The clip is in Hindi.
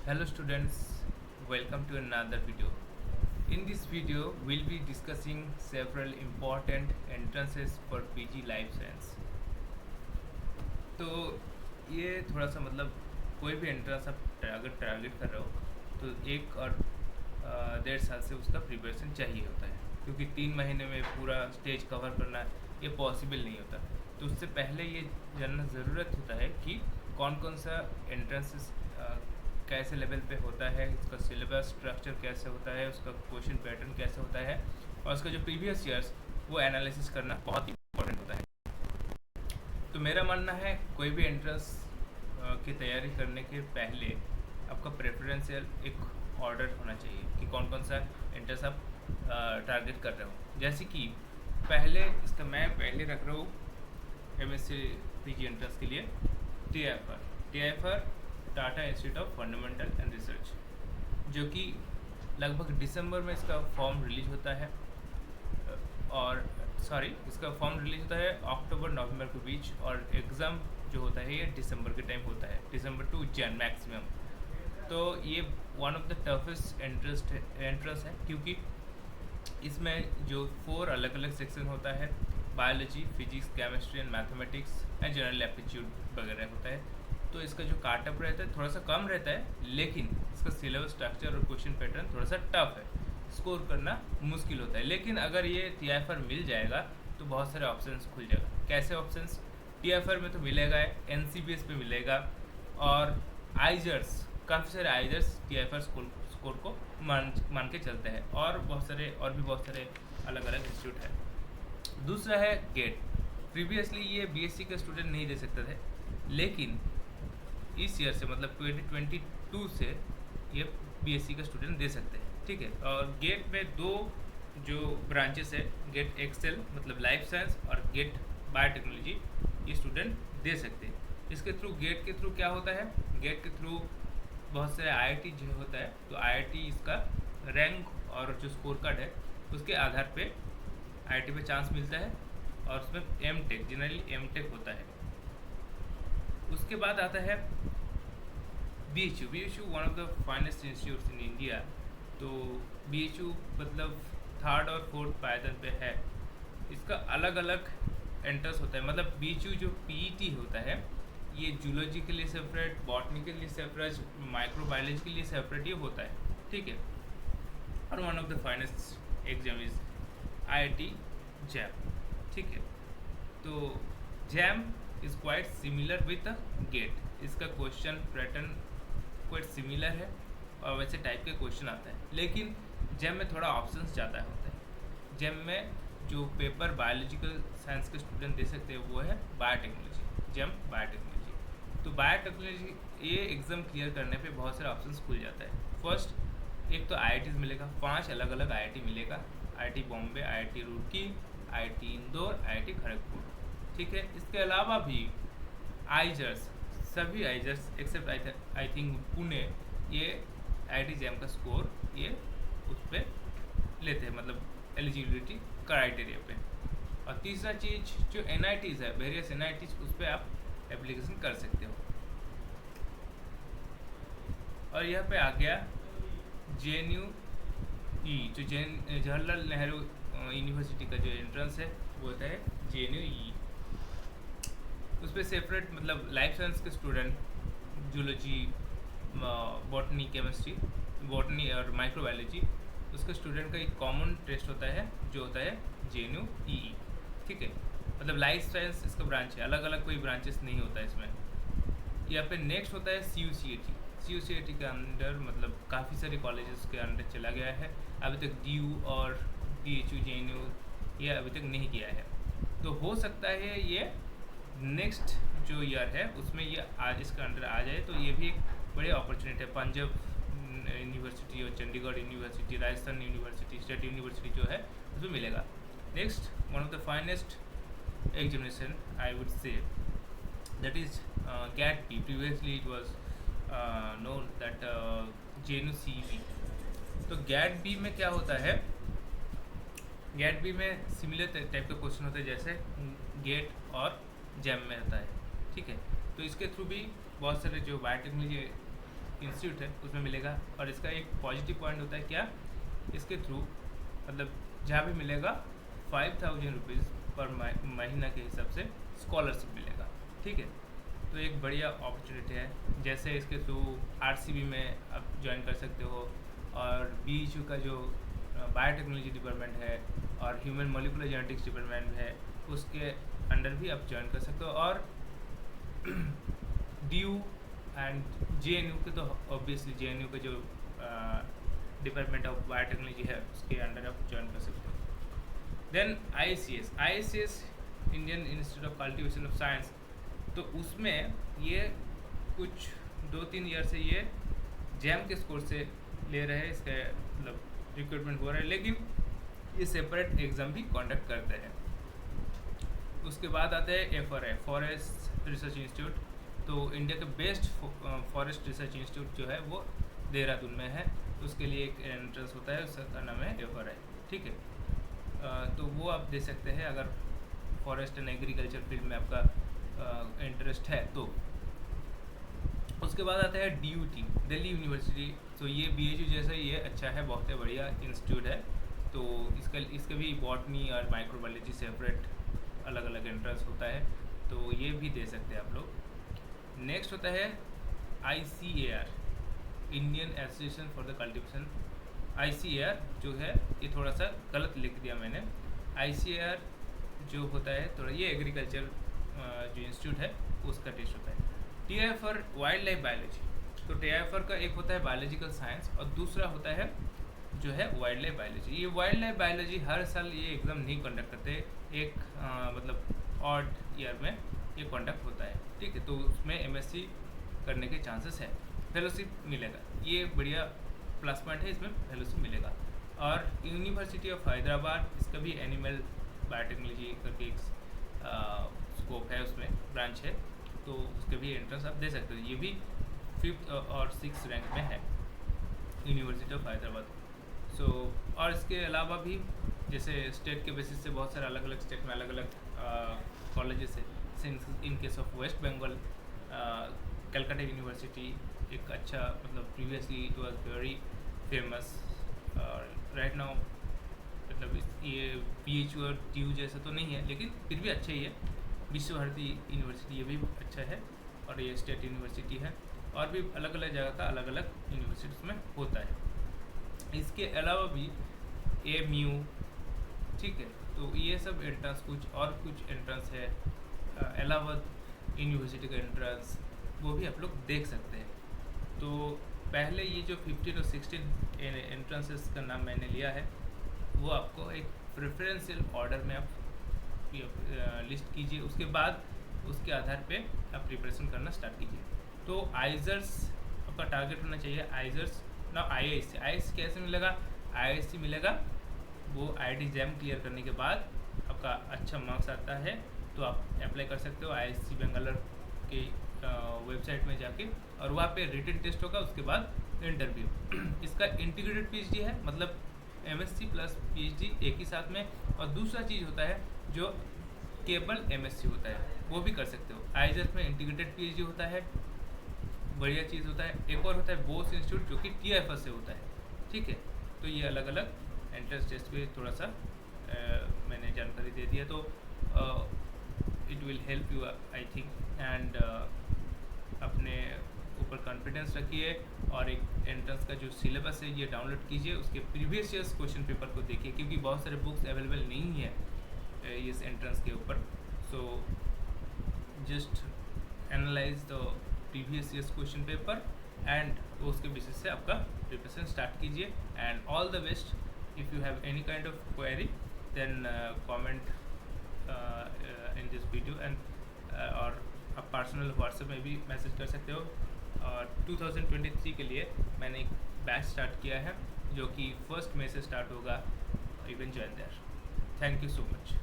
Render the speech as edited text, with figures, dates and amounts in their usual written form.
Hello students, welcome to another video. In this video, we'll be discussing several important entrances for PG Life Science. तो ये थोड़ा सा मतलब कोई भी एंट्रेंस आप टारगेट कर रहे हो तो 1 और 1.5 साल से उसका प्रिपरेशन चाहिए होता है, क्योंकि 3 महीने में पूरा स्टेज कवर करना ये पॉसिबल नहीं होता। तो उससे पहले ये जानना ज़रूरत होता है कि कौन कौन सा एंट्रेंसेस कैसे लेवल पे होता है, उसका सिलेबस स्ट्रक्चर कैसे होता है, उसका क्वेश्चन पैटर्न कैसे होता है, और उसका जो प्रीवियस ईयर्स वो एनालिसिस करना बहुत इंपॉर्टेंट होता है। तो मेरा मानना है कोई भी एंट्रेंस की तैयारी करने के पहले आपका प्रेफरेंशियल एक ऑर्डर होना चाहिए कि कौन कौन सा एंट्रेंस आप टारगेट कर रहे हो। जैसे कि मैं पहले रख रहा हूँ MSc PG एंट्रेंस के लिए TIFR Tata institute of fundamental and research, जो कि लगभग दिसंबर में इसका फॉर्म रिलीज होता है इसका फॉर्म रिलीज होता है अक्टूबर नवंबर के बीच, और एग्ज़ाम जो होता है ये दिसंबर के टाइम होता है, दिसंबर टू जन मैक्सिमम। तो ये one of the toughest entrance है, क्योंकि इसमें जो 4 अलग अलग सेक्शन होता है, biology, physics, chemistry and mathematics and general aptitude वगैरह होता है। तो इसका जो काटअप रहता है थोड़ा सा कम रहता है, लेकिन इसका सिलेबस स्ट्रक्चर और क्वेश्चन पैटर्न थोड़ा सा टफ है, स्कोर करना मुश्किल होता है। लेकिन अगर ये TIFR मिल जाएगा तो बहुत सारे ऑप्शंस खुल जाएगा। कैसे ऑप्शंस? TIFR में तो मिलेगा है, NCBS पे मिलेगा, और आइजर्स, काफ़ी सारे आइजर्स TIFR स्कोर को मान के चलते हैं, और भी बहुत सारे अलग अलग इंस्टीट्यूट है। दूसरा है गेट। प्रीवियसली ये BSc के स्टूडेंट नहीं दे सकते थे, लेकिन इस ईयर से मतलब 2022 से ये BSc का स्टूडेंट दे सकते हैं, ठीक है। और गेट में 2 जो ब्रांचेस है, गेट एक्सेल मतलब लाइफ साइंस और गेट बायोटेक्नोलॉजी, ये स्टूडेंट दे सकते हैं। इसके थ्रू, गेट के थ्रू क्या होता है, गेट के थ्रू बहुत सारे IIT जो होता है, तो IIT इसका रैंक और जो स्कोर कार्ड है उसके आधार पे IIT पे चांस मिलता है, और उसमें MTech, जनरली MTech होता है। उसके बाद आता है BHU one of the finest institutes in India. तो BHU मतलब 3rd और 4th पायदान पे है। इसका अलग अलग एंट्रेंस होता है, मतलब BHU जो PET होता है ये जूलॉजी के लिए सेपरेट, बॉटनी के लिए सेपरेट, माइक्रोबायोलॉजी के लिए सेपरेट ये होता है, ठीक है। और one of the finest exam is IIT JAM, ठीक है। तो JAM is quite similar with GATE. इसका क्वेश्चन पैटर्न क्वाइट सिमिलर है और वैसे टाइप के क्वेश्चन आता है, लेकिन JAM में थोड़ा ऑप्शंस ज़्यादा होता है। JAM में जो पेपर बायोलॉजिकल साइंस के स्टूडेंट दे सकते हैं वो है बायोटेक्नोलॉजी, JAM बायोटेक्नोलॉजी। तो बायोटेक्नोलॉजी ये एग्ज़ाम क्लियर करने पे बहुत सारे ऑप्शंस खुल जाता है। फर्स्ट एक तो IITs मिलेगा, 5 अलग अलग IIT मिलेगा, IIT Bombay, IIT Roorkee, IIT Indore, IIT Kharagpur, ठीक है। इसके अलावा भी आइजर्स, सभी IISERs accept I think Pune, ये IIT JAM का स्कोर ये उस पर लेते हैं, मतलब एलिजिबिलिटी क्राइटेरिया पे। और तीसरा चीज़ जो NITs है, वेरियस NITs, उस पर आप एप्लीकेशन कर सकते हो। और यहाँ पे आ गया JNU जो जवाहरलाल नेहरू यूनिवर्सिटी का जो एंट्रेंस है वो होता है JNU। उस पर सेपरेट मतलब लाइफ साइंस के student, zoology, botany, chemistry, botany और माइक्रोबायोलॉजी, उसके स्टूडेंट का एक कॉमन टेस्ट होता है जो होता है JNU EE, ठीक है। मतलब लाइफ साइंस इसका ब्रांच है, अलग अलग कोई ब्रांचेस नहीं होता है इसमें। यहाँ पे नेक्स्ट होता है CUCAT के अंडर, मतलब काफ़ी सारे कॉलेजेस के अंडर चला गया है। अभी तक DU और BHU JNU ये अभी तक नहीं किया है। तो हो सकता है ये नेक्स्ट जो ईयर है उसमें ये आज इसका अंडर आ जाए, तो ये भी एक बड़ी अपॉर्चुनिटी है। पंजाब यूनिवर्सिटी और Chandigarh university, Rajasthan university, state university जो है उसमें मिलेगा। Next one of the finest examination I would say that is GAT-P. Previously it was known that JNU CEP. तो GAT-B में क्या होता है, GAT-B में सिमिलर टाइप का क्वेश्चन होता है जैसे गेट और JAM में होता है, ठीक है। तो इसके थ्रू भी बहुत सारे जो बायोटेक्नोलॉजी इंस्टीट्यूट है उसमें मिलेगा। और इसका एक पॉजिटिव पॉइंट होता है क्या, इसके थ्रू मतलब जहाँ भी मिलेगा 5000 रुपीज़ पर महीना के हिसाब से स्कॉलरशिप मिलेगा, ठीक है। तो एक बढ़िया अपॉर्चुनिटी है। जैसे इसके थ्रू RCB में आप ज्वाइन कर सकते हो, और BHU का जो बायोटेक्नोलॉजी डिपार्टमेंट है और ह्यूमन मॉलिकुलर जेनेटिक्स डिपार्टमेंट है उसके अंडर भी आप ज्वाइन कर सकते हो। और DU एंड JNU के तो ऑब्वियसली JNU के जो डिपार्टमेंट ऑफ बायोटेक्नोलॉजी है उसके अंडर आप ज्वाइन कर सकते हो। Then IICS Indian Institute of Cultivation of Science, तो उसमें ये कुछ 2-3 ईयर से ये जैम के स्कोर से ले रहे हैं, इसका मतलब रिक्रूटमेंट हो रहा है, लेकिन ये सेपरेट एग्ज़ाम भी कंडक्ट करते हैं। उसके बाद आते हैं FRI फॉरेस्ट रिसर्च इंस्टीट्यूट। तो इंडिया के बेस्ट फॉरेस्ट रिसर्च इंस्टीट्यूट जो है वो देहरादून में है, तो उसके लिए एक एंट्रेंस होता है, उसका नाम है FRI, ठीक है। तो वो आप दे सकते हैं अगर फॉरेस्ट एंड एग्रीकल्चर फील्ड में आपका इंटरेस्ट है तो। उसके बाद आता है DUT दिल्ली यूनिवर्सिटी। तो ये BHU जैसा ये अच्छा है, बहुत ही बढ़िया इंस्टीट्यूट है। तो इसका भी बॉटनी और माइक्रोबायोलॉजी सेपरेट अलग अलग एंट्रेंस होता है, तो ये भी दे सकते हैं आप लोग। नेक्स्ट होता है ICAR Indian association for the cultivation. ICAR जो है ये थोड़ा सा गलत लिख दिया मैंने। ICAR जो होता है थोड़ा ये एग्रीकल्चर जो इंस्टीट्यूट है उसका टेस्ट होता है। TI for wild life biology. तो TI फॉर का एक होता है बायोलॉजिकल साइंस और दूसरा होता है जो है वाइल्ड लाइफ बायोलॉजी। ये वाइल्ड लाइफ बायोलॉजी हर साल ये एग्ज़ाम नहीं कंडक्ट करते, एक मतलब ऑड ईयर में ये कंडक्ट होता है, ठीक है। तो उसमें MSc करने के चांसेस है, फेलोशिप मिलेगा, ये बढ़िया प्लस पॉइंट है, इसमें फेलोशिप मिलेगा। और यूनिवर्सिटी ऑफ हैदराबाद, इसका भी एनिमल बायोटेक्नोलॉजी करके एक स्कोप है, उसमें ब्रांच है, तो उसके भी एंट्रेंस आप दे सकते हो। ये भी 5th और 6th रैंक में है यूनिवर्सिटी ऑफ हैदराबाद। सो और इसके अलावा भी जैसे स्टेट के बेसिस से बहुत सारे अलग अलग स्टेट में अलग अलग कॉलेजेस है। In case of West Bengal Calcutta University एक अच्छा मतलब previously it was very famous, और राइट नाउ मतलब ये BHU और DU जैसा तो नहीं है, लेकिन फिर भी अच्छा ही है। विश्व भारती यूनिवर्सिटी ये भी अच्छा है, और ये स्टेट यूनिवर्सिटी है, और भी अलग अलग जगह का अलग अलग यूनिवर्सिटीज़ में होता है। इसके अलावा भी AMU, ठीक है। तो ये सब एंट्रेंस कुछ एंट्रेंस है, इलाहाबाद यूनिवर्सिटी का एंट्रेंस वो भी आप लोग देख सकते हैं। तो पहले ये जो 15 और 16 एंट्रेंसेस का नाम मैंने लिया है वो आपको एक प्रेफरेंशियल ऑर्डर में आप लिस्ट कीजिए, उसके बाद उसके आधार पे आप प्रिपरेशन करना स्टार्ट कीजिए। तो आइजर्स आपका टारगेट होना चाहिए, आइजर्स ना IISc कैसे मिलेगा? IISc मिलेगा वो IIT एग्जाम क्लियर करने के बाद आपका अच्छा मार्क्स आता है तो आप अप्लाई कर सकते हो IISc बेंगलोर के वेबसाइट में जाके, और वहाँ पे रिटन टेस्ट होगा, उसके बाद इंटरव्यू। इसका इंटीग्रेटेड PhD है, मतलब MSc प्लस PhD एक ही साथ में। और दूसरा चीज़ होता है जो केवल MSc होता है, वो भी कर सकते हो। आइजर्स में इंटीग्रेटेड PhD होता है, बढ़िया चीज़ होता है। एक और होता है बोस इंस्टीट्यूट जो कि TIFR से होता है, ठीक है। तो ये अलग अलग एंट्रेंस टेस्ट पे थोड़ा सा मैंने जानकारी दे दिया, तो it will help you I think. And अपने ऊपर कॉन्फिडेंस रखिए, और एक एंट्रेंस का जो सिलेबस है ये डाउनलोड कीजिए, उसके प्रीवियस ईयर्स क्वेश्चन पेपर को देखिए, क्योंकि बहुत सारे बुक्स अवेलेबल नहीं है इस एंट्रेंस के ऊपर। So just analyse the previous years question paper and उसके बेसिस से आपका प्रिपरेशन स्टार्ट कीजिए। And all the best. If you have any kind of query then comment in this video, and और आप पर्सनल व्हाट्सएप में भी मैसेज कर सकते हो। और 2023 के लिए मैंने एक बैच स्टार्ट किया है जो कि 1 मई से स्टार्ट होगा। You can join there. Thank you so much.